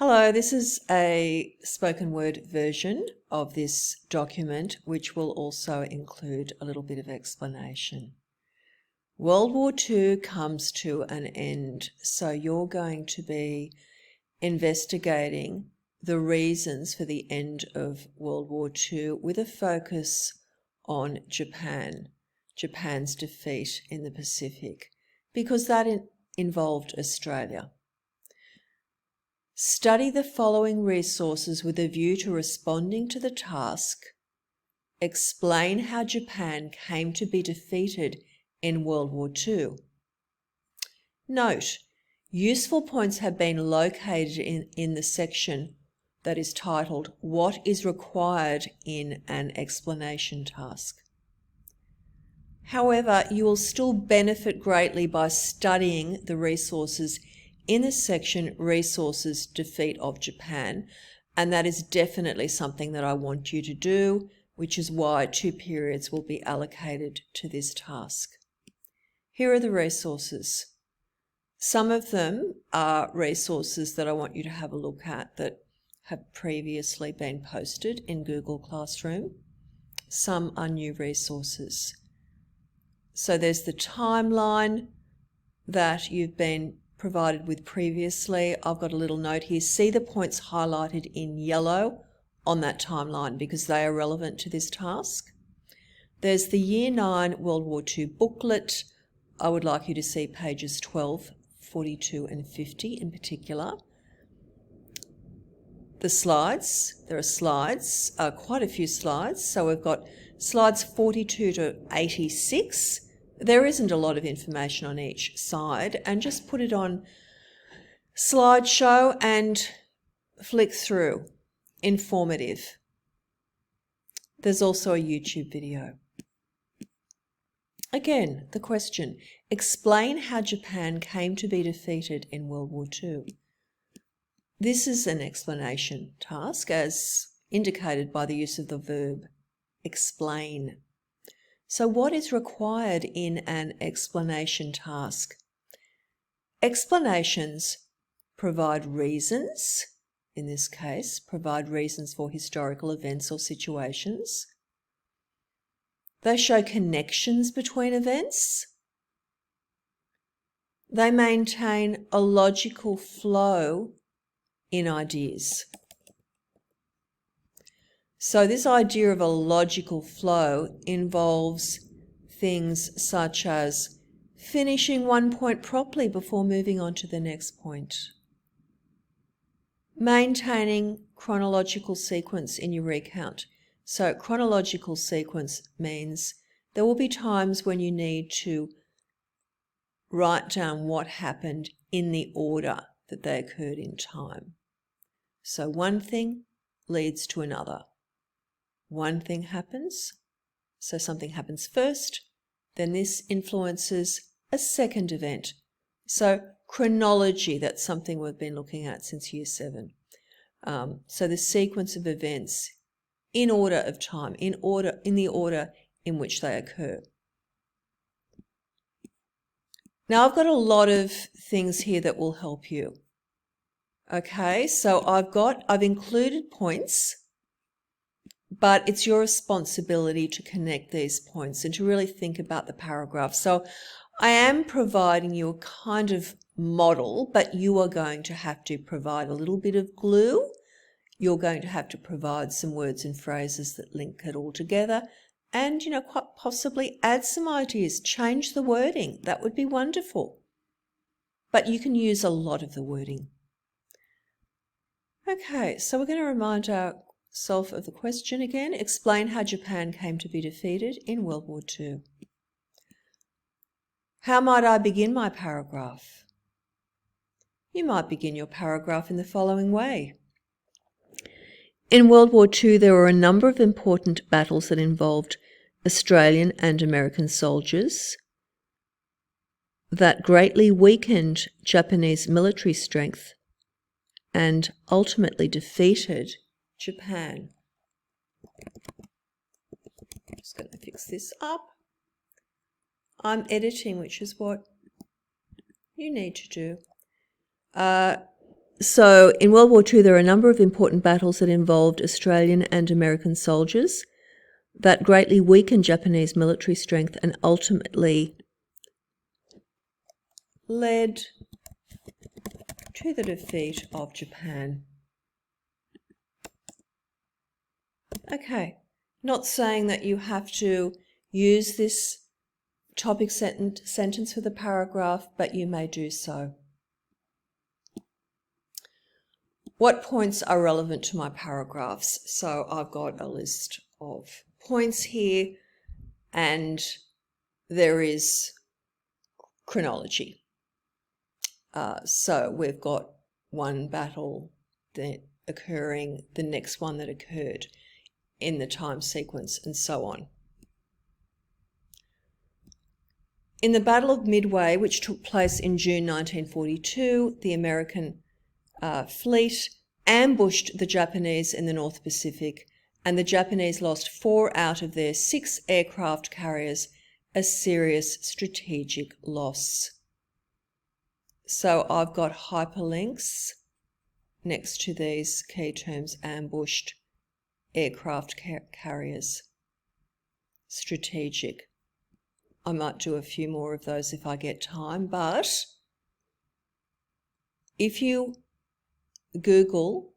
Hello, this is a spoken word version of this document, which will also include a little bit of explanation. World War II comes to an end, so you're going to be investigating the reasons for the end of World War II with a focus on Japan's defeat in the Pacific, because that involved Australia. Study the following resources with a view to responding to the task. Explain how Japan came to be defeated in World War II. Note, useful points have been located in the section that is titled What is Required in an Explanation Task. However, you will still benefit greatly by studying the resources in the section Resources Defeat of Japan, and that is definitely something that I want you to do, which is why 2 periods will be allocated to this task. Here are the resources. Some of them are resources that I want you to have a look at that have previously been posted in Google Classroom. Some are new resources. So there's the timeline that you've been provided with previously. I've got a little note here. See the points highlighted in yellow on that timeline because they are relevant to this task. There's the Year 9 World War II booklet. I would like you to see pages 12, 42 and 50 in particular. The slides, there are slides, quite a few slides. So we've got slides 42 to 86. There isn't a lot of information on each side, and just put it on slideshow and flick through. Informative. There's also a YouTube video. Again, the question, explain how Japan came to be defeated in World War II. This is an explanation task as indicated by the use of the verb explain. So what is required in an explanation task? Explanations provide reasons, in this case, provide reasons for historical events or situations. They show connections between events. They maintain a logical flow in ideas. So this idea of a logical flow involves things such as finishing one point properly before moving on to the next point. Maintaining chronological sequence in your recount. So chronological sequence means there will be times when you need to write down what happened in the order that they occurred in time. So one thing leads to another. One thing happens, so something happens first, then this influences a second event. So chronology, that's something we've been looking at since Year 7. So the sequence of events in order of time, in the order in which they occur. Now I've got a lot of things here that will help you. Okay, so I've included points, but it's your responsibility to connect these points and to really think about the paragraph. So I am providing you a kind of model, but you are going to have to provide a little bit of glue. You're going to have to provide some words and phrases that link it all together and, quite possibly add some ideas, change the wording. That would be wonderful. But you can use a lot of the wording. Okay, so we're going to remind ourselves of the question again. Explain how Japan came to be defeated in World War II. How might I begin my paragraph? You might begin your paragraph in the following way. In World War II, there were a number of important battles that involved Australian and American soldiers that greatly weakened Japanese military strength and ultimately defeated Japan. I'm just going to fix this up. I'm editing, which is what you need to do. So in World War II, there are a number of important battles that involved Australian and American soldiers that greatly weakened Japanese military strength and ultimately led to the defeat of Japan. Okay, not saying that you have to use this topic sentence for the paragraph, but you may do so. What points are relevant to my paragraphs? So I've got a list of points here, and there is chronology. So we've got one battle that occurring, the next one that occurred in the time sequence, and so on. In the Battle of Midway, which took place in June 1942, the American fleet ambushed the Japanese in the North Pacific, and the Japanese lost 4 out of their 6 aircraft carriers, a serious strategic loss. So I've got hyperlinks next to these key terms: ambushed, aircraft carriers, strategic. I might do a few more of those if I get time, but if you Google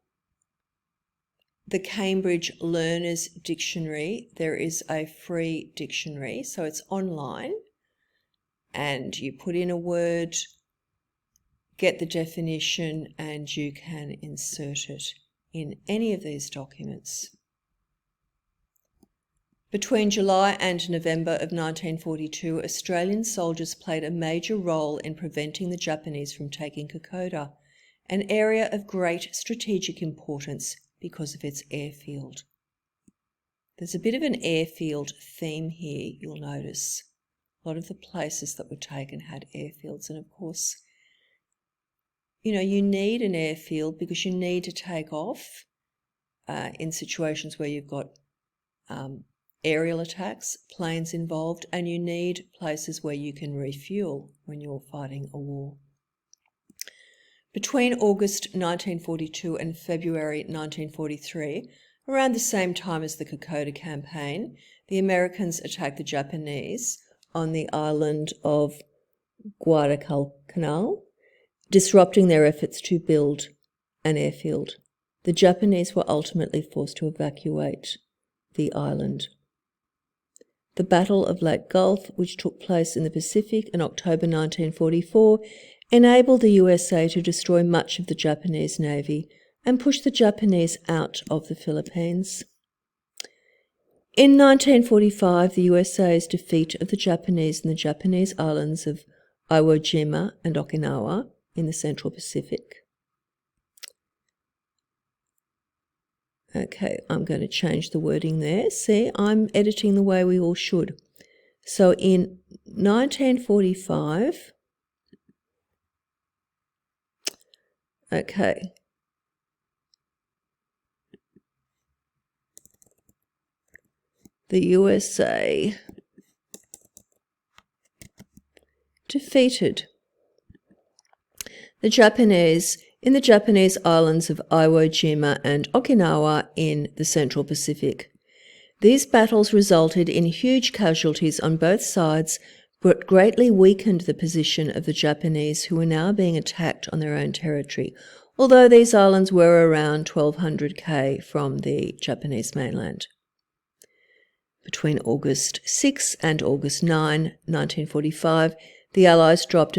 the Cambridge Learners Dictionary, there is a free dictionary, so it's online, and you put in a word, get the definition, and you can insert it in any of these documents. Between July and November of 1942, Australian soldiers played a major role in preventing the Japanese from taking Kokoda, an area of great strategic importance because of its airfield. There's a bit of an airfield theme here, you'll notice. A lot of the places that were taken had airfields, and of course, you know, you need an airfield because you need to take off in situations where you've got aerial attacks, planes involved, and you need places where you can refuel when you're fighting a war. Between August 1942 and February 1943, around the same time as the Kokoda campaign, the Americans attacked the Japanese on the island of Guadalcanal, disrupting their efforts to build an airfield. The Japanese were ultimately forced to evacuate the island. The Battle of Lake Gulf, which took place in the Pacific in October 1944, enabled the USA to destroy much of the Japanese Navy and push the Japanese out of the Philippines. In 1945, the USA's defeat of the Japanese in the Japanese islands of Iwo Jima and Okinawa in the Central Pacific. Okay, I'm going to change the wording there. See, I'm editing the way we all should. So in 1945, okay, the USA defeated the Japanese in the Japanese islands of Iwo Jima and Okinawa in the Central Pacific. These battles resulted in huge casualties on both sides, but greatly weakened the position of the Japanese, who were now being attacked on their own territory, although these islands were around 1,200 km from the Japanese mainland. Between August 6 and August 9, 1945, the Allies dropped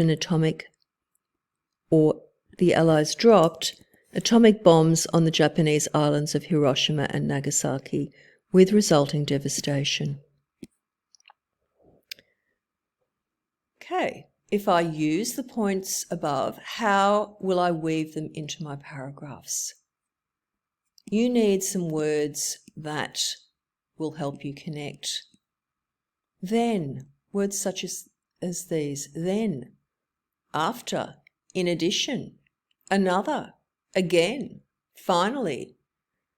atomic bombs on the Japanese islands of Hiroshima and Nagasaki, with resulting devastation. Okay, if I use the points above, how will I weave them into my paragraphs? You need some words that will help you connect. Then, words such as these: then, after, in addition, another, again, finally.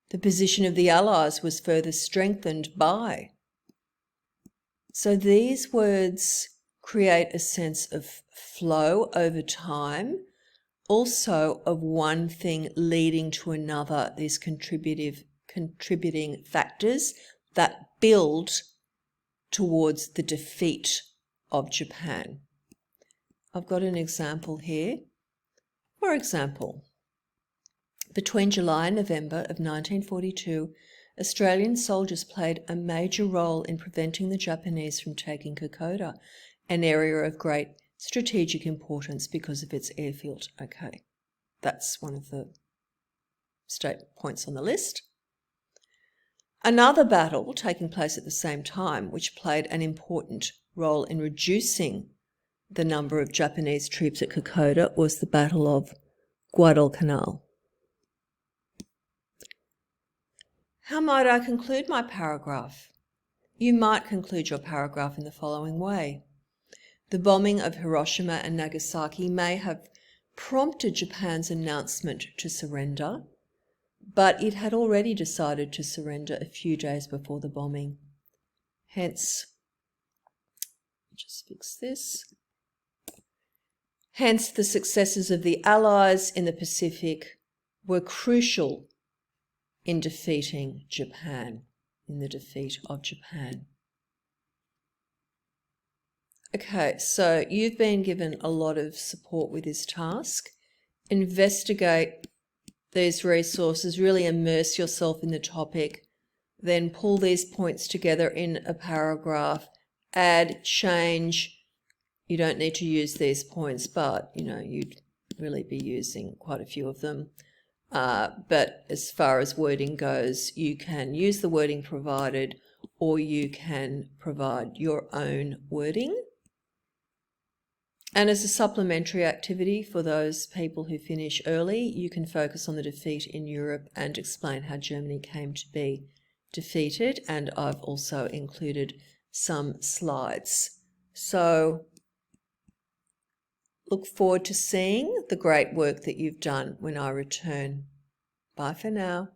The position of the Allies was further strengthened by. So these words create a sense of flow over time. also of one thing leading to another, these contributing factors that build towards the defeat of Japan. I've got an example here. For example, between July and November of 1942, Australian soldiers played a major role in preventing the Japanese from taking Kokoda, an area of great strategic importance because of its airfield. Okay, that's one of the state points on the list. Another battle taking place at the same time, which played an important role in reducing the number of Japanese troops at Kokoda, was the Battle of Guadalcanal. How might I conclude my paragraph? You might conclude your paragraph in the following way. The bombing of Hiroshima and Nagasaki may have prompted Japan's announcement to surrender, but it had already decided to surrender a few days before the bombing. Hence, just fix this. Hence, the successes of the Allies in the Pacific were crucial in defeating Japan, in the defeat of Japan. Okay, so you've been given a lot of support with this task. Investigate these resources, really immerse yourself in the topic, then pull these points together in a paragraph, add, change. You don't need to use these points, but you'd really be using quite a few of them. But as far as wording goes, you can use the wording provided, or you can provide your own wording. And as a supplementary activity for those people who finish early, you can focus on the defeat in Europe and explain how Germany came to be defeated. And I've also included some slides. So look forward to seeing the great work that you've done when I return. Bye for now.